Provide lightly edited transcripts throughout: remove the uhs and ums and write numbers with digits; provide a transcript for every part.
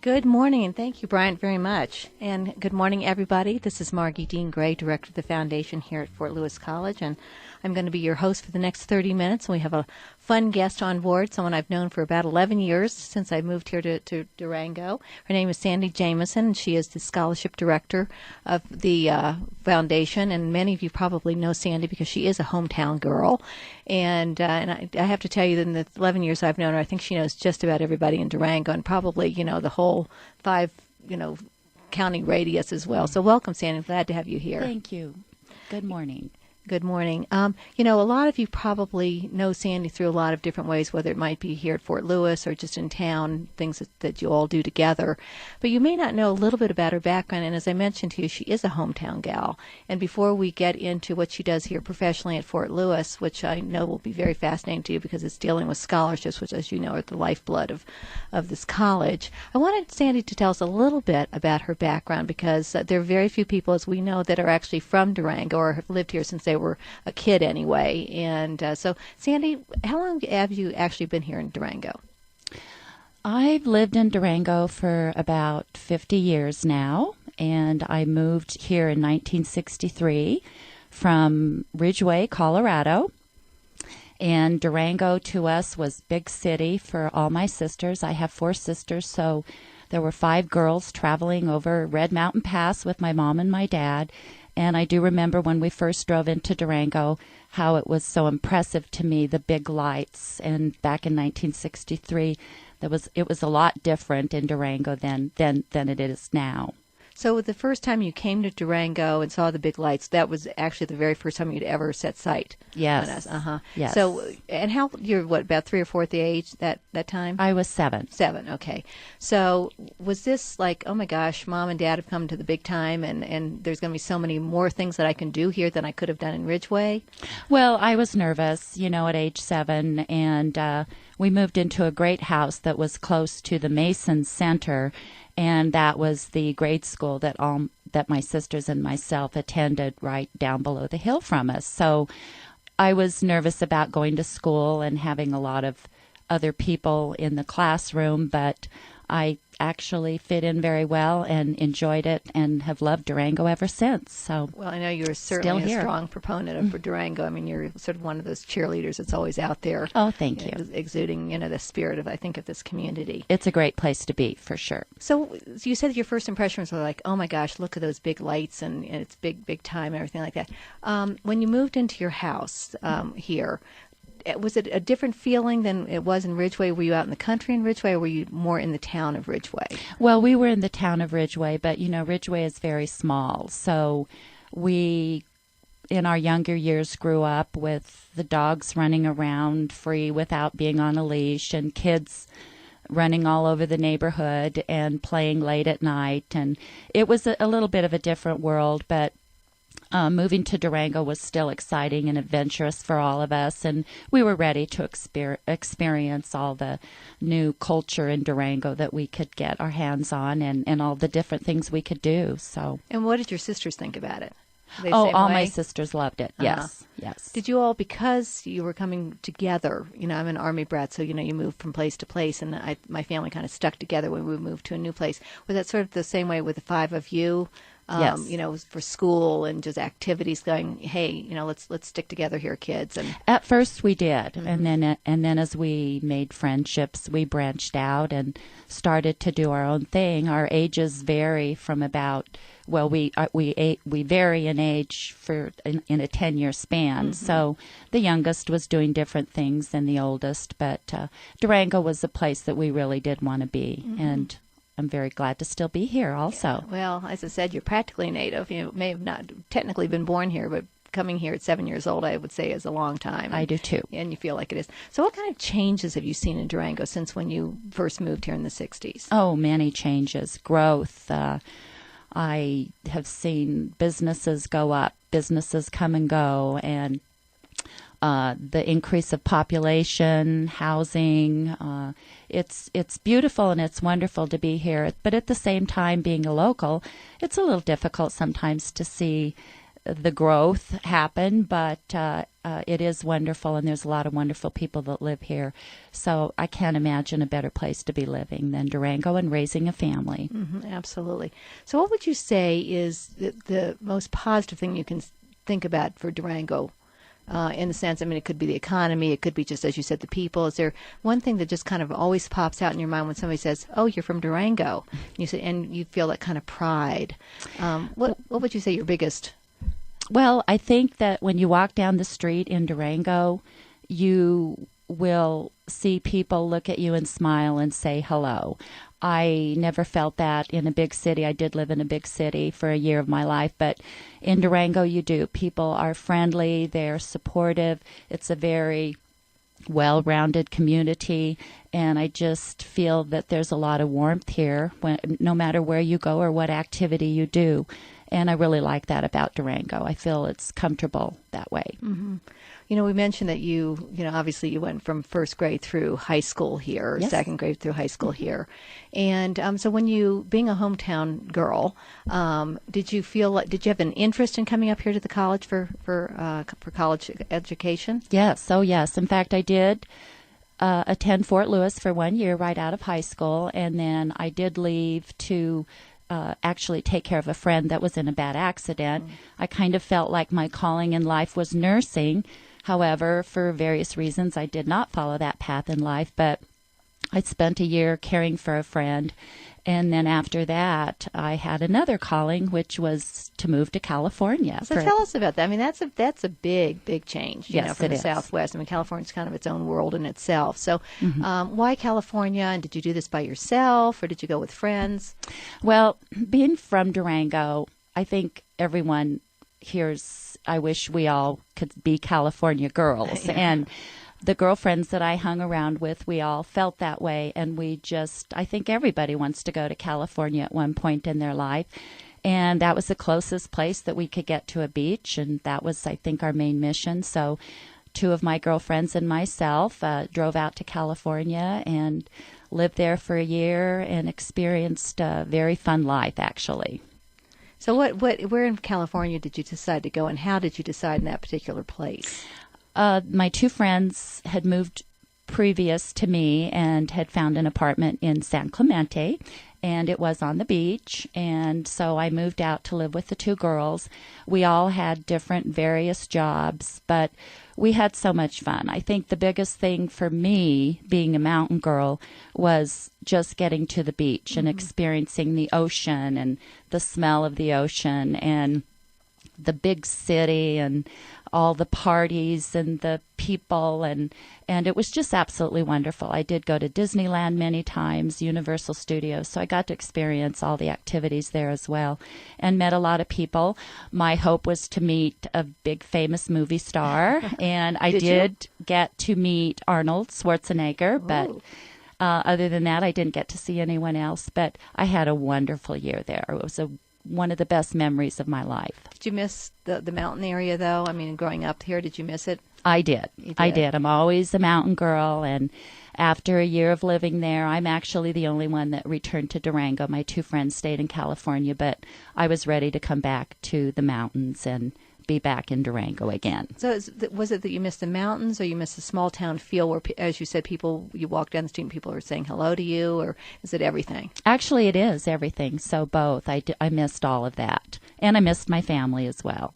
Good morning, and thank you, Bryant, very much. And good morning, everybody. This is Margie Dean Gray, Director of the Foundation here at Fort Lewis College, and I'm going to be your host for the next 30 minutes. We have a fun guest on board, someone I've known for about 11 years since I moved here to Durango. Her name is Lindsey Jameson, and she is the Scholarship Director of the Foundation, and many of you probably know Sandy because she is a hometown girl. And I have to tell you that in the 11 years I've known her, I think she knows just about everybody in Durango and probably, the whole five, county radius as well. So welcome, Sandy. I'm glad to have you here. Thank you. Good morning. Good morning. A lot of you probably know Sandy through a lot of different ways, whether it might be here at Fort Lewis or just in town, things that you all do together. But you may not know a little bit about her background, and as I mentioned to you, she is a hometown gal. And before we get into what she does here professionally at Fort Lewis, which I know will be very fascinating to you because it's dealing with scholarships, which, as you know, are the lifeblood of this college, I wanted Sandy to tell us a little bit about her background because there are very few people, as we know, that are actually from Durango or have lived here since they were a kid anyway. And so, Sandy, how long have you actually been here in Durango? I've lived in Durango for about 50 years now, and I moved here in 1963 from Ridgway, Colorado. And Durango to us was big city for all my sisters. I have 4 sisters, so there were 5 girls traveling over Red Mountain Pass with my mom and my dad. And I do remember when we first drove into Durango how it was so impressive to me, the big lights. And back in 1963, it was a lot different in Durango than it is now. So the first time you came to Durango and saw the big lights, that was actually the very first time you'd ever set sight Yes. on us. Uh-huh. Yes. So, and you're about 3 or 4 at the age that time? I was 7. 7, okay. So was this like, oh my gosh, Mom and Dad have come to the big time and there's going to be so many more things that I can do here than I could have done in Ridgway? Well, I was nervous, at age 7, and we moved into a great house that was close to the Mason Center, and that was the grade school that my sisters and myself attended right down below the hill from us. So I was nervous about going to school and having a lot of other people in the classroom, but I actually fit in very well and enjoyed it and have loved Durango ever since. So, well, I know you're certainly a strong proponent of Durango. I mean, you're sort of one of those cheerleaders that's always out there. Oh, thank you. Exuding, the spirit of, I think, of this community. It's a great place to be, for sure. So you said your first impressions were like, oh my gosh, look at those big lights and it's big time and everything like that. When you moved into your house here, was it a different feeling than it was in Ridgway? Were you out in the country in Ridgway, or were you more in the town of Ridgway? Well, we were in the town of Ridgway, but, Ridgway is very small. So we, in our younger years, grew up with the dogs running around free without being on a leash and kids running all over the neighborhood and playing late at night. And it was a little bit of a different world, but moving to Durango was still exciting and adventurous for all of us, and we were ready to experience all the new culture in Durango that we could get our hands on and all the different things we could do. So. And what did your sisters think about it? All my sisters loved it. Yes, yes. Did you all, because you were coming together, I'm an Army brat, so, you moved from place to place, and my family kind of stuck together when we moved to a new place. Was that sort of the same way with the 5 of you? Yes. For school and just activities going, hey, let's stick together here, kids. And at first we did. Mm-hmm. And then as we made friendships, we branched out and started to do our own thing. Our ages vary from about, we vary in age in a 10-year span. Mm-hmm. So the youngest was doing different things than the oldest, but Durango was a place that we really did want to be. Mm-hmm. And I'm very glad to still be here also. Yeah. Well, as I said, you're practically native. You may have not technically been born here, but coming here at 7 years old, I would say, is a long time. I do too. And you feel like it is. So what kind of changes have you seen in Durango since when you first moved here in the 60s? Oh, many changes. Growth. I have seen businesses go up, businesses come and go, and the increase of population, housing. It's beautiful and it's wonderful to be here. But at the same time, being a local, it's a little difficult sometimes to see the growth happen, but it is wonderful, and there's a lot of wonderful people that live here. So I can't imagine a better place to be living than Durango and raising a family. Absolutely. So what would you say is the most positive thing you can think about for Durango? In the sense, I mean, it could be the economy, it could be just, as you said, the people. Is there one thing that just kind of always pops out in your mind when somebody says, "Oh, you're from Durango," and you feel that kind of pride? What would you say your biggest? Well, I think that when you walk down the street in Durango, you will see people look at you and smile and say hello. I never felt that in a big city. I did live in a big city for a year of my life, but in Durango you do. People are friendly, they're supportive. It's a very well-rounded community, and I just feel that there's a lot of warmth here no matter where you go or what activity you do. And I really like that about Durango. I feel it's comfortable that way. Mm-hmm. We mentioned that obviously you went from first grade through high school here, yes. Second grade through high school here. And so when being a hometown girl, did you have an interest in coming up here to the college for college education? Yes. Oh, yes. In fact, I did attend Fort Lewis for 1 year right out of high school. And then I did leave to actually take care of a friend that was in a bad accident. I kind of felt like my calling in life was nursing. However, for various reasons, I did not follow that path in life, but I spent a year caring for a friend. And then after that, I had another calling, which was to move to California. So tell us about that. I mean, that's a big, big change, yes, from the is. Southwest. I mean, California's kind of its own world in itself. So why California? And did you do this by yourself, or did you go with friends? Well, being from Durango, I think everyone I wish we all could be California girls. Yeah. And the girlfriends that I hung around with, we all felt that way. And I think everybody wants to go to California at one point in their life. And that was the closest place that we could get to a beach. And that was, I think, our main mission. So 2 of my girlfriends and myself drove out to California and lived there for a year and experienced a very fun life, actually. So where in California did you decide to go, and how did you decide in that particular place? My 2 friends had moved previous to me and had found an apartment in San Clemente, and it was on the beach. And so I moved out to live with the 2 girls. We all had different various jobs, but we had so much fun. I think the biggest thing for me, being a mountain girl, was just getting to the beach and experiencing the ocean and the smell of the ocean and the big city and all the parties and the people, and it was just absolutely wonderful. I did go to Disneyland many times, Universal Studios, so I got to experience all the activities there as well, and met a lot of people. My hope was to meet a big famous movie star, and I did get to meet Arnold Schwarzenegger, but other than that, I didn't get to see anyone else, but I had a wonderful year there. It was one of the best memories of my life. Did you miss the mountain area, though? I mean, growing up here, did you miss it? I did. You did. I did. I'm always a mountain girl, and after a year of living there, I'm actually the only one that returned to Durango. My 2 friends stayed in California, but I was ready to come back to the mountains and be back in Durango again. So was it that you missed the mountains, or you missed the small town feel where, as you said, you walk down the street and people are saying hello to you, or is it everything? Actually, it is everything. So both. I missed all of that. And I missed my family as well.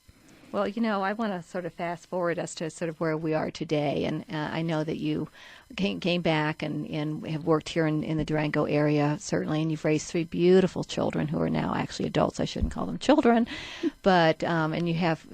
Well, I want to sort of fast forward us to sort of where we are today. And I know that you came back and have worked here in the Durango area, certainly, and you've raised 3 beautiful children who are now actually adults. I shouldn't call them children. But, and you have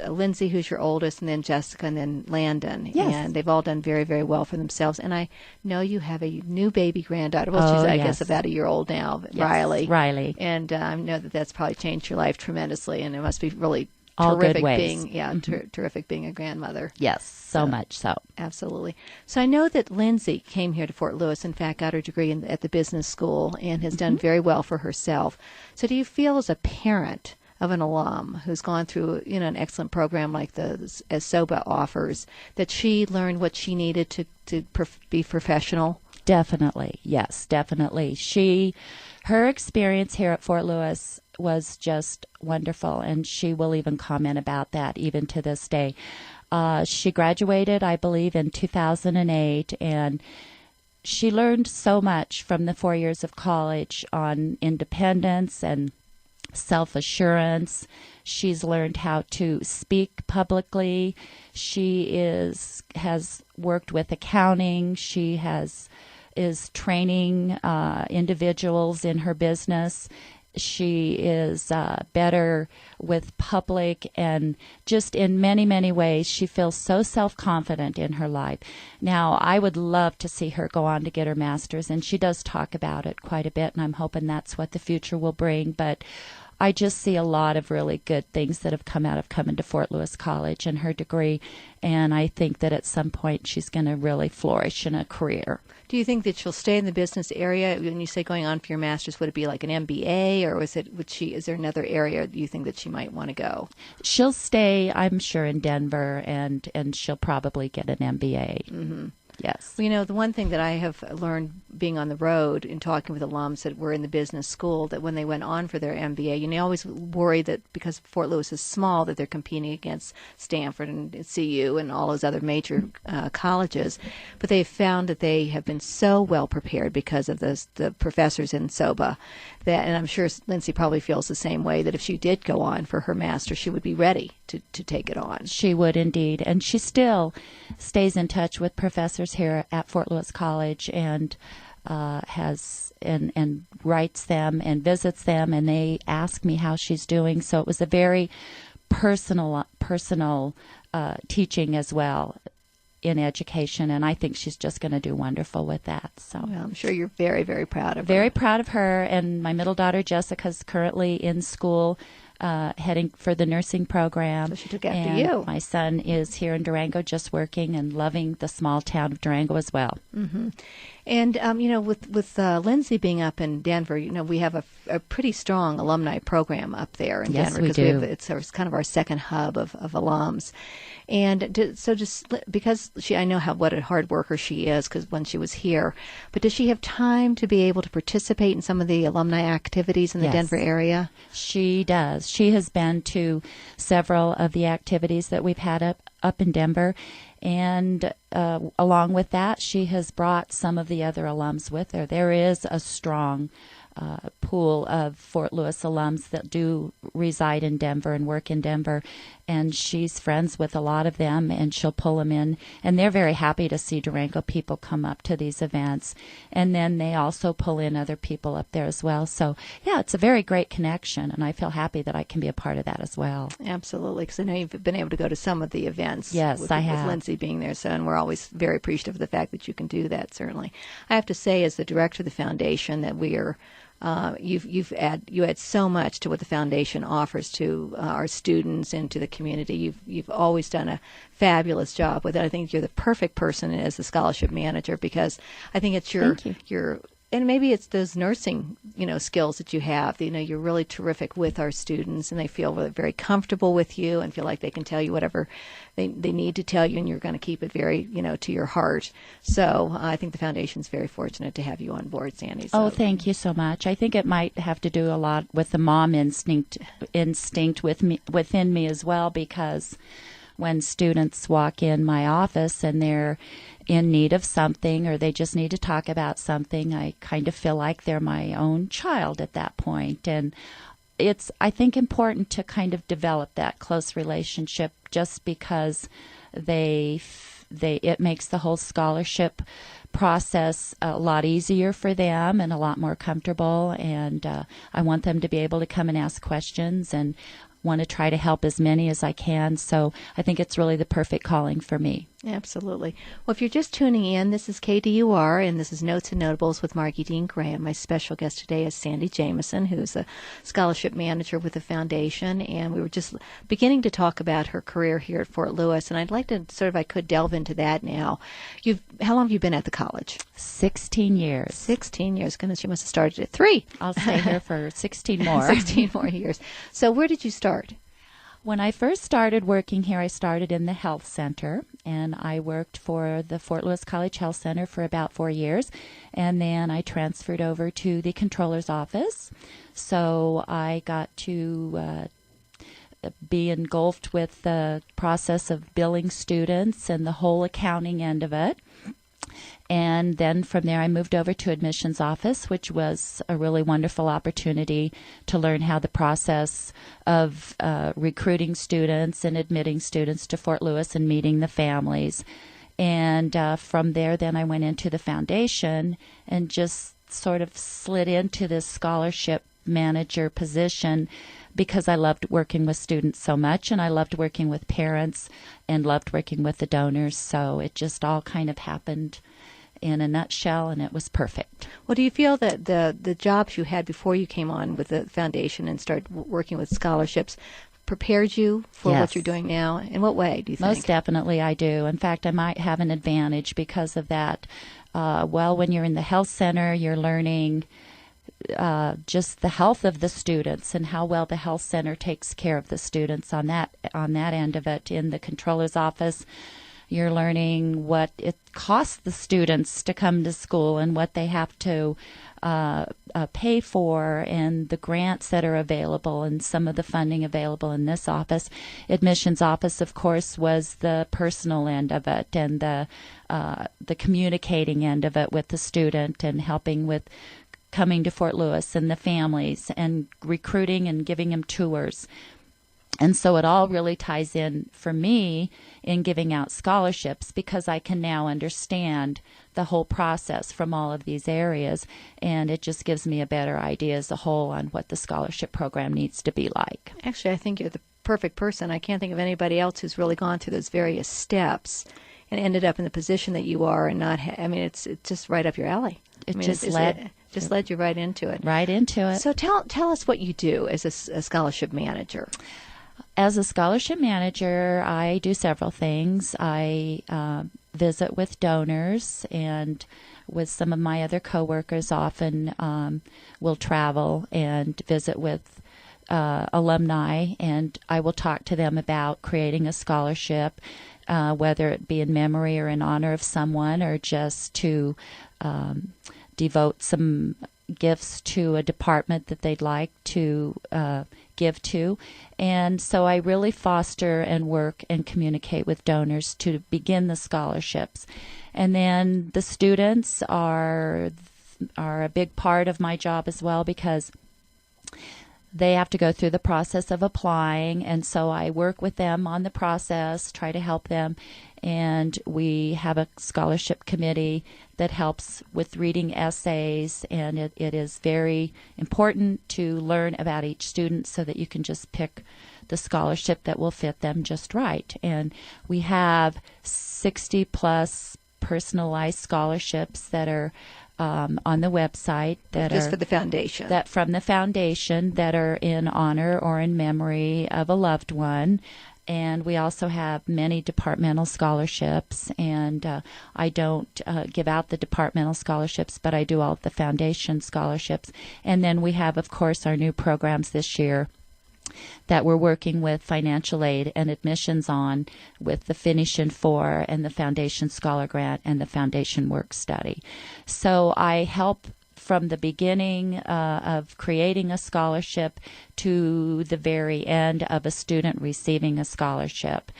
Lindsey, who's your oldest, and then Jessica, and then Landon. Yes. And they've all done very, very well for themselves. And I know you have a new baby granddaughter. Well, she's, I guess, about a year old now, yes, Riley. And I know that that's probably changed your life tremendously, and it must be really all terrific good ways. Terrific being a grandmother. Yes, so much so. Absolutely. So I know that Lindsey came here to Fort Lewis, in fact, got her degree at the business school and has done very well for herself. So do you feel, as a parent of an alum who's gone through an excellent program like as SOBA offers, that she learned what she needed to be professional? Definitely. Yes, definitely. Her experience here at Fort Lewis was just wonderful, and she will even comment about that even to this day. She graduated, I believe, in 2008, and she learned so much from the 4 years of college on independence and self-assurance. She's learned how to speak publicly. She has worked with accounting. She is training individuals in her business. She is better with public, and just in many, many ways, she feels so self-confident in her life. Now, I would love to see her go on to get her master's, and she does talk about it quite a bit, and I'm hoping that's what the future will bring. But I just see a lot of really good things that have come out of coming to Fort Lewis College and her degree, and I think that at some point she's going to really flourish in a career. Do you think that she'll stay in the business area? When you say going on for your master's, would it be like an MBA, or is there another area do you think that she might want to go? She'll stay, I'm sure, in Denver, and she'll probably get an MBA. Mm-hmm. Yes. Well, the one thing that I have learned being on the road and talking with alums that were in the business school, that when they went on for their MBA, they always worry that because Fort Lewis is small, that they're competing against Stanford and CU and all those other major colleges. But they've found that they have been so well prepared because of the professors in SOBA, and I'm sure Lindsey probably feels the same way, that if she did go on for her master, she would be ready to take it on. She would indeed. And she still stays in touch with professors here at Fort Lewis College, and has and writes them and visits them, and they ask me how she's doing. So it was a very personal teaching as well in education, and I think she's just going to do wonderful with that. So well, I'm sure you're very, very proud of her. Very proud of her, and my middle daughter Jessica's currently in school, heading for the nursing program. So she took after and you. My son is here in Durango just working and loving the small town of Durango as well. Mm-hmm. And, with Lindsey being up in Denver, we have a pretty strong alumni program up there in Yes, Denver. we do. It's kind of our second hub of alums. And so just because I know what a hard worker she is, because when she was here, but does she have time to be able to participate in some of the alumni activities in the Yes. Denver area? She does. She has been to several of the activities that we've had up in Denver, and along with that, she has brought some of the other alums with her. There is a strong pool of Fort Lewis alums that do reside in Denver and work in Denver, and she's friends with a lot of them, and she'll pull them in, and they're very happy to see Durango people come up to these events, and then they also pull in other people up there as well. So yeah, it's a very great connection, and I feel happy that I can be a part of that as well. Absolutely, because I know you've been able to go to some of the events. Yes, I have. With Lindsey being there, and we're always very appreciative of the fact that you can do that. Certainly, I have to say, as the director of the foundation, that we are. You add so much to what the foundation offers to our students and to the community. You've always done a fabulous job with it. I think you're the perfect person as the scholarship manager, because I think it's your and maybe it's those nursing, skills that you have. You're really terrific with our students, and they feel very comfortable with you and feel like they can tell you whatever they need to tell you, and you're going to keep it very, to your heart. So I think the foundation's very fortunate to have you on board, Sandy. So. Oh, thank you so much. I think it might have to do a lot with the mom instinct within me as well, because when students walk in my office and they're in need of something, or they just need to talk about something, I kind of feel like they're my own child at that point. And it's, I think, important to kind of develop that close relationship, just because it makes the whole scholarship process a lot easier for them and a lot more comfortable. And I want them to be able to come and ask questions, and want to try to help as many as I can. So I think it's really the perfect calling for me. Absolutely. Well, if you're just tuning in, this is KDUR, and this is Notes and Notables with Margie Dean Graham. My special guest today is Sandy Jameson, who's a scholarship manager with the foundation, and we were just beginning to talk about her career here at Fort Lewis, and I'd like to if I could, delve into that now. How long have you been at the college? 16 years. 16 years. Goodness, you must have started at 3. I'll stay here for 16 more. 16 more years. So where did you start? When I first started working here, I started in the health center, and I worked for the Fort Lewis College Health Center for about 4 years, and then I transferred over to the controller's office. So I got to be engulfed with the process of billing students and the whole accounting end of it. And then from there, I moved over to admissions office, which was a really wonderful opportunity to learn how the process of recruiting students and admitting students to Fort Lewis and meeting the families. And from there, then I went into the foundation and just sort of slid into this scholarship manager position because I loved working with students so much, and I loved working with parents and loved working with the donors. So it just all kind of happened in a nutshell, and it was perfect. Well, do you feel that the jobs you had before you came on with the foundation and started working with scholarships prepared you for Yes. what you're doing now? In what way do you think? Most definitely I do. In fact, I might have an advantage because of that. Well, when you're in the health center, you're learning just the health of the students and how well the health center takes care of the students on that end of it. In the controller's office, you're learning what it costs the students to come to school and what they have to pay for, and the grants that are available and some of the funding available in this office. Admissions office, of course, was the personal end of it and the communicating end of it with the student and helping with coming to Fort Lewis and the families and recruiting and giving them tours. And so it all really ties in for me in giving out scholarships because I can now understand the whole process from all of these areas, and it just gives me a better idea as a whole on what the scholarship program needs to be like. Actually, I think you're the perfect person. I can't think of anybody else who's really gone through those various steps and ended up in the position that you are and not I mean, it's just right up your alley. It I mean, just led you right into it. Right into it. So tell us what you do as a scholarship manager. As a scholarship manager, I do several things. I visit with donors, and with some of my other coworkers often will travel and visit with alumni, and I will talk to them about creating a scholarship, whether it be in memory or in honor of someone, or just to devote some gifts to a department that they'd like to give to. And so I really foster and work and communicate with donors to begin the scholarships. And then the students are a big part of my job as well, because they have to go through the process of applying, and so I work with them on the process, try to help them, and we have a scholarship committee that helps with reading essays, and it is very important to learn about each student so that you can just pick the scholarship that will fit them just right. And we have 60 plus personalized scholarships that are on the website that just are for the foundation. That from the foundation that are in honor or in memory of a loved one. And we also have many departmental scholarships, and I don't give out the departmental scholarships, but I do all of the foundation scholarships. And then we have, of course, our new programs this year that we're working with financial aid and admissions on, with the Finish in 4 and the Foundation Scholar Grant and the Foundation Work Study. So I help from the beginning of creating a scholarship to the very end of a student receiving a scholarship.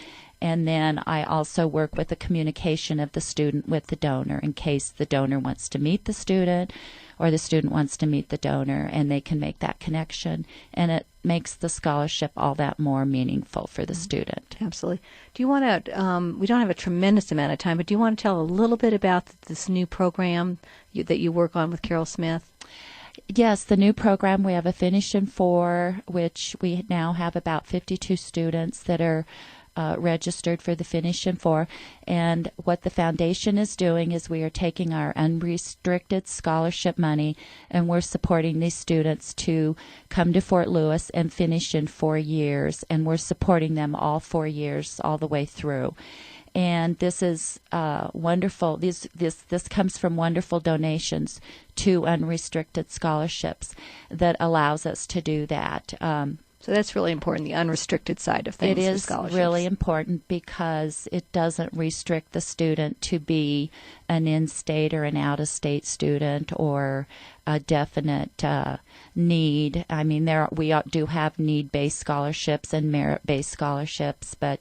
And then I also work with the communication of the student with the donor in case the donor wants to meet the student or the student wants to meet the donor, and they can make that connection. And it makes the scholarship all that more meaningful for the student. Absolutely. Do you want to, we don't have a tremendous amount of time, but do you want to tell a little bit about this new program that you work on with Carol Smith? Yes, the new program, we have a Finish in 4, which we now have about 52 students that are registered for the Finish in 4. And what the foundation is doing is we are taking our unrestricted scholarship money and we're supporting these students to come to Fort Lewis and finish in 4 years. And we're supporting them all 4 years, all the way through. And this is wonderful. This comes from wonderful donations to unrestricted scholarships that allows us to do that. So that's really important, the unrestricted side of things. It for is scholarships. really important because it doesn't restrict the student to be an in-state or an out-of-state student or a definite need. I mean, we do have need-based scholarships and merit-based scholarships, but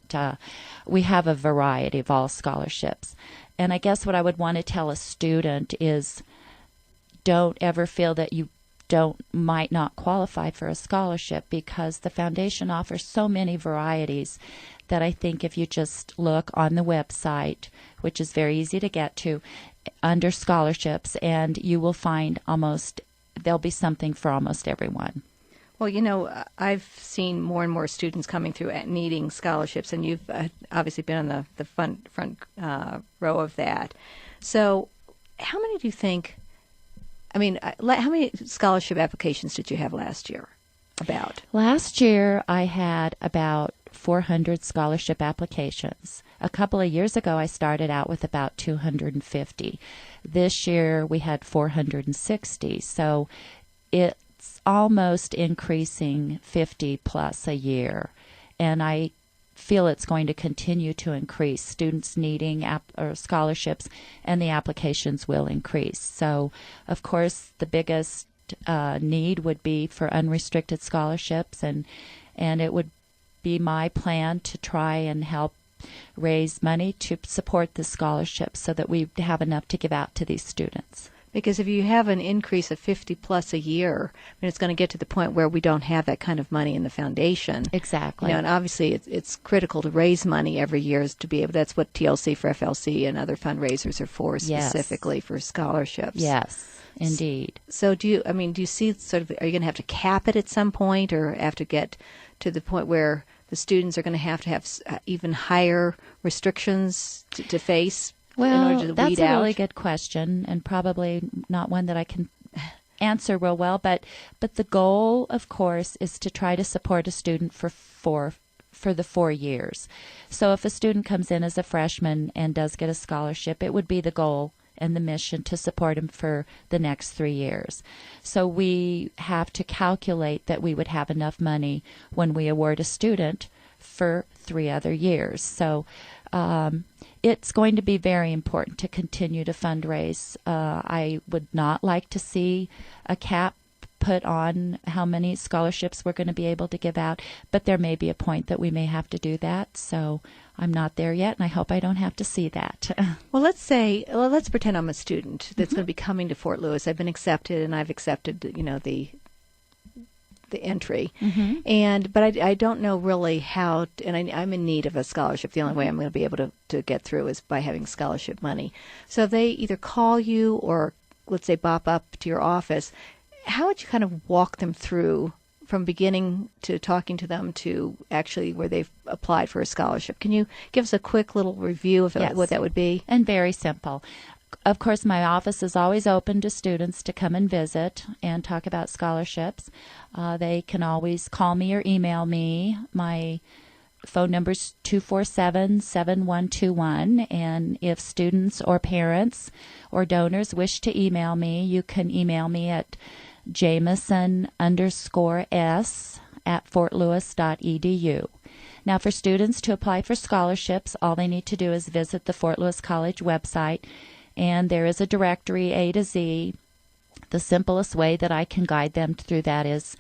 we have a variety of all scholarships. And I guess what I would want to tell a student is don't ever feel that you might not qualify for a scholarship, because the foundation offers so many varieties that I think if you just look on the website, which is very easy to get to, under scholarships, and you will find there'll be something for almost everyone. Well, I've seen more and more students coming through needing scholarships, and you've obviously been on the front row of that. So how many do you think, how many scholarship applications did you have last year? Last year, I had about 400 scholarship applications. A couple of years ago, I started out with about 250. This year, we had 460. So it's almost increasing 50 plus a year. And I feel it's going to continue to increase. Students needing scholarships, and the applications will increase. So, of course, the biggest need would be for unrestricted scholarships, and it would be my plan to try and help raise money to support the scholarships so that we have enough to give out to these students. Because if you have an increase of 50 plus a year, it's going to get to the point where we don't have that kind of money in the foundation. Exactly. And obviously it's critical to raise money every year to be able. That's what TLC for FLC and other fundraisers are for, specifically for scholarships. Yes, indeed. So do you see are you going to have to cap it at some point, or have to get to the point where the students are going to have even higher restrictions to face? Well, that's a really good question, and probably not one that I can answer real well. But the goal, of course, is to try to support a student for the 4 years. So if a student comes in as a freshman and does get a scholarship, it would be the goal and the mission to support him for the next 3 years. So we have to calculate that we would have enough money when we award a student for 3 other years. So it's going to be very important to continue to fundraise. I would not like to see a cap put on how many scholarships we're going to be able to give out, but there may be a point that we may have to do that. So I'm not there yet, and I hope I don't have to see that. Well, let's pretend I'm a student that's going to be coming to Fort Lewis. I've been accepted, and I've accepted, the entry, but I don't know really how, and I'm in need of a scholarship. The only way I'm going to be able to get through is by having scholarship money. So if they either call you or, let's say, bop up to your office, how would you kind of walk them through from beginning to talking to them to actually where they've applied for a scholarship? Can you give us a quick little review of what that would be? And very simple. Of course, my office is always open to students to come and visit and talk about scholarships. They can always call me or email me. My phone number is 247-7121. And if students or parents or donors wish to email me, you can email me at jameson_s@fortlewis.edu. Now, for students to apply for scholarships, all they need to do is visit the Fort Lewis College website, and there is a directory A to Z. The simplest way that I can guide them through that is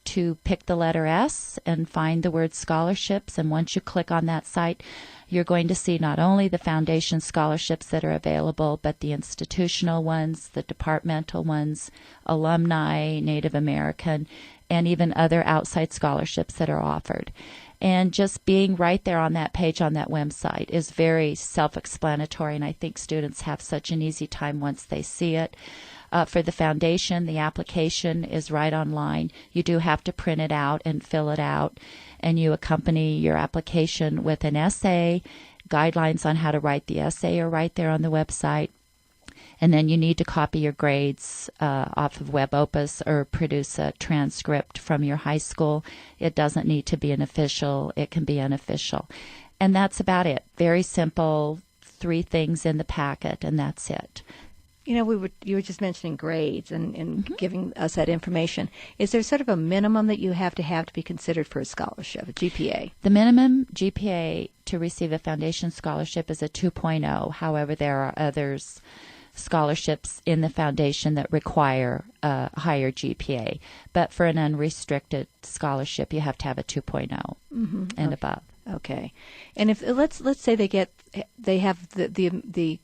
to pick the letter S and find the word scholarships. And once you click on that site, you're going to see not only the foundation scholarships that are available, but the institutional ones, the departmental ones, alumni, Native American, and even other outside scholarships that are offered. And just being right there on that page on that website is very self-explanatory, and I think students have such an easy time once they see it. For the foundation, the application is right online. You do have to print it out and fill it out, and you accompany your application with an essay. Guidelines on how to write the essay are right there on the website. And then you need to copy your grades off of WebOpus or produce a transcript from your high school. It doesn't need to be an official. It can be unofficial. And that's about it. Very simple, 3 things in the packet, and that's it. you were just mentioning grades and giving us that information. Is there sort of a minimum that you have to be considered for a scholarship, a GPA? The minimum GPA to receive a foundation scholarship is a 2.0. However, there are others scholarships in the foundation that require a higher GPA. But for an unrestricted scholarship, you have to have a 2.0 and above. Okay, and if let's say they have the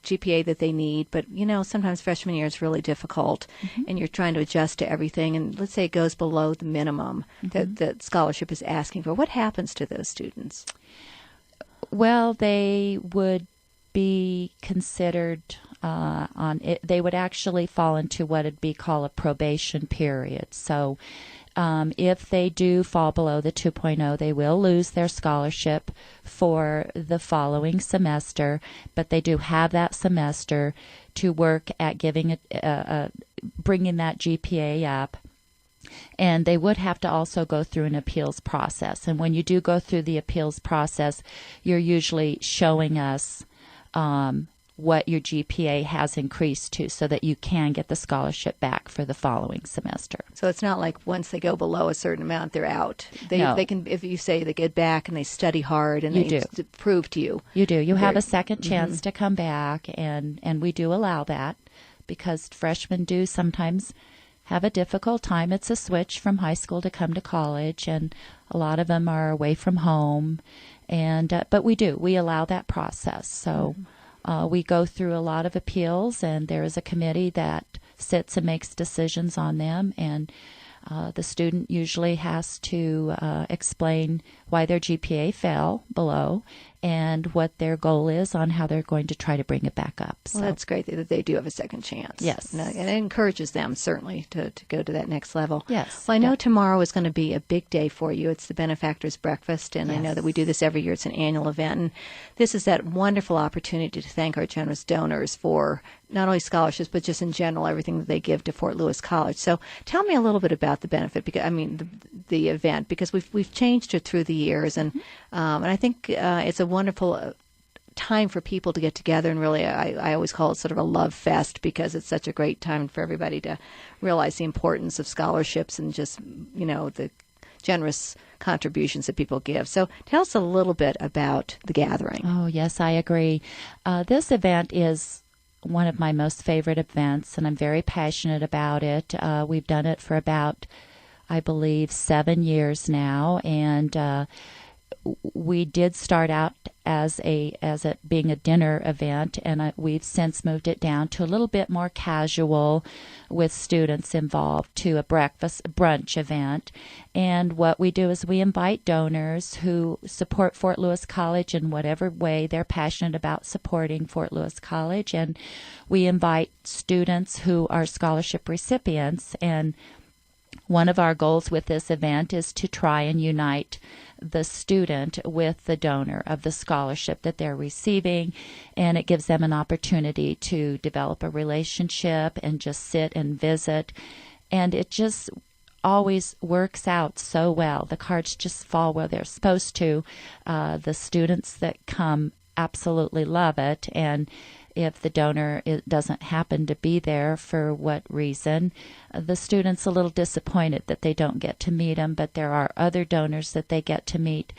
GPA that they need, but sometimes freshman year is really difficult, and you're trying to adjust to everything, and let's say it goes below the minimum that the scholarship is asking for. What happens to those students? Well, they would be considered on it. They would actually fall into what would be called a probation period. So if they do fall below the 2.0, they will lose their scholarship for the following semester, but they do have that semester to work at bringing that GPA up. And they would have to also go through an appeals process. And when you do go through the appeals process, you're usually showing us what your GPA has increased to so that you can get the scholarship back for the following semester. So it's not like once they go below a certain amount, they're out. No. They can, if you say they get back and they study hard and You they do. prove to you. You do. You have a second chance to come back, and we do allow that because freshmen do sometimes have a difficult time. It's a switch from high school to come to college, and a lot of them are away from home. And but we allow that process. So we go through a lot of appeals, and there is a committee that sits and makes decisions on them, and the student usually has to explain why their GPA fell below and what their goal is on how they're going to try to bring it back up. So Well, that's great that they do have a second chance. Yes. And it encourages them, certainly, to go to that next level. Yes. Well, I know tomorrow is going to be a big day for you. It's the Benefactors Breakfast, and I know Yes. that we do this every year. It's an annual event. And this is that wonderful opportunity to thank our generous donors for not only scholarships, but just in general, everything that they give to Fort Lewis College. So tell me a little bit about the benefit, the event, because we've changed it through the years, and I think it's a wonderful time for people to get together, and really I always call it sort of a love fest because it's such a great time for everybody to realize the importance of scholarships and just the generous contributions that people give. So tell us a little bit about the gathering. Oh, yes, I agree. This event is one of my most favorite events, and I'm very passionate about it. We've done it for about, I believe, 7 years now, and we did start out as it being a dinner event, and we've since moved it down to a little bit more casual with students involved, to a brunch event. And what we do is we invite donors who support Fort Lewis College in whatever way they're passionate about supporting Fort Lewis College, and we invite students who are scholarship recipients. And one of our goals with this event is to try and unite the student with the donor of the scholarship that they're receiving, and it gives them an opportunity to develop a relationship and just sit and visit, and it just always works out so well. The cards just fall where they're supposed to. The students that come absolutely love it, and if the donor doesn't happen to be there for what reason, the student's a little disappointed that they don't get to meet them, but there are other donors that they get to meet.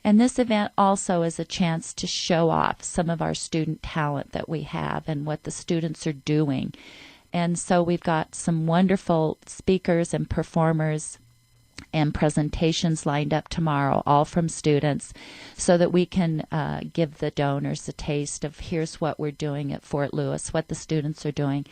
And this event also is a chance to show off some of our student talent that we have and what the students are doing. And so we've got some wonderful speakers and performers and presentations lined up tomorrow, all from students, so that we can give the donors a taste of here's what we're doing at Fort Lewis, what the students are doing,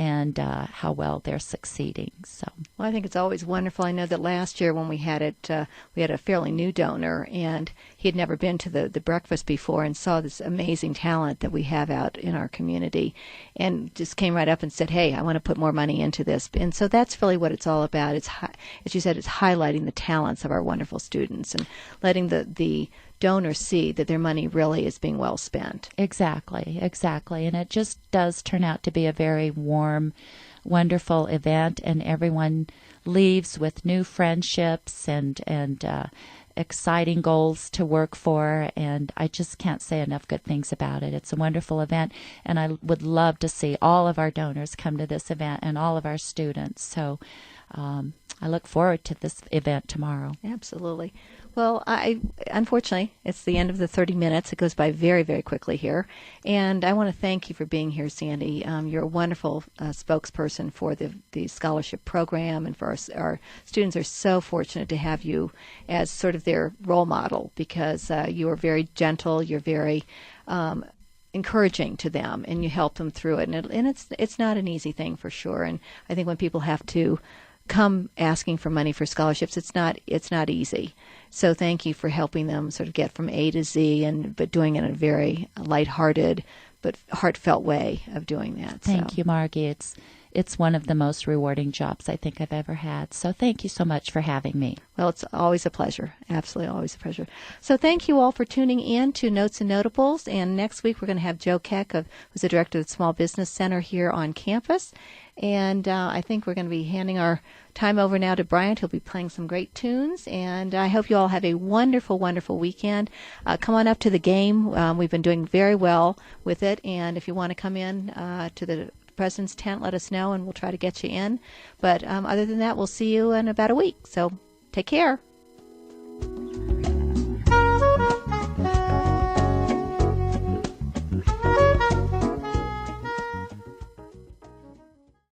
and how well they're succeeding. So, well, I think it's always wonderful. I know that last year when we had it, we had a fairly new donor, and he had never been to the breakfast before and saw this amazing talent that we have out in our community, and just came right up and said, hey, I want to put more money into this. And so that's really what it's all about. It's, as you said, it's highlighting the talents of our wonderful students and letting the donors see that their money really is being well spent. Exactly. And it just does turn out to be a very warm, wonderful event, and everyone leaves with new friendships and exciting goals to work for, and I just can't say enough good things about it. It's a wonderful event, and I would love to see all of our donors come to this event and all of our students. So I look forward to this event tomorrow. Absolutely. Well, unfortunately, it's the end of the 30 minutes. It goes by very, very quickly here. And I want to thank you for being here, Sandy. You're a wonderful spokesperson for the scholarship program, and for our students are so fortunate to have you as sort of their role model, because you are very gentle, you're very encouraging to them, and you help them through it. And it's not an easy thing, for sure. And I think when people have to come asking for money for scholarships, it's not easy. So thank you for helping them sort of get from A to Z, but doing it in a very lighthearted but heartfelt way of doing that. Thank you, Margie. It's one of the most rewarding jobs I think I've ever had. So thank you so much for having me. Well, it's always a pleasure. Absolutely always a pleasure. So thank you all for tuning in to Notes and Notables. And next week we're going to have Joe Keck, who's the director of the Small Business Center here on campus. And I think we're going to be handing our time over now to Bryant. He'll be playing some great tunes. And I hope you all have a wonderful, wonderful weekend. Come on up to the game. We've been doing very well with it. And if you want to come in to the President's tent, let us know, and we'll try to get you in. But other than that, we'll see you in about a week. So take care.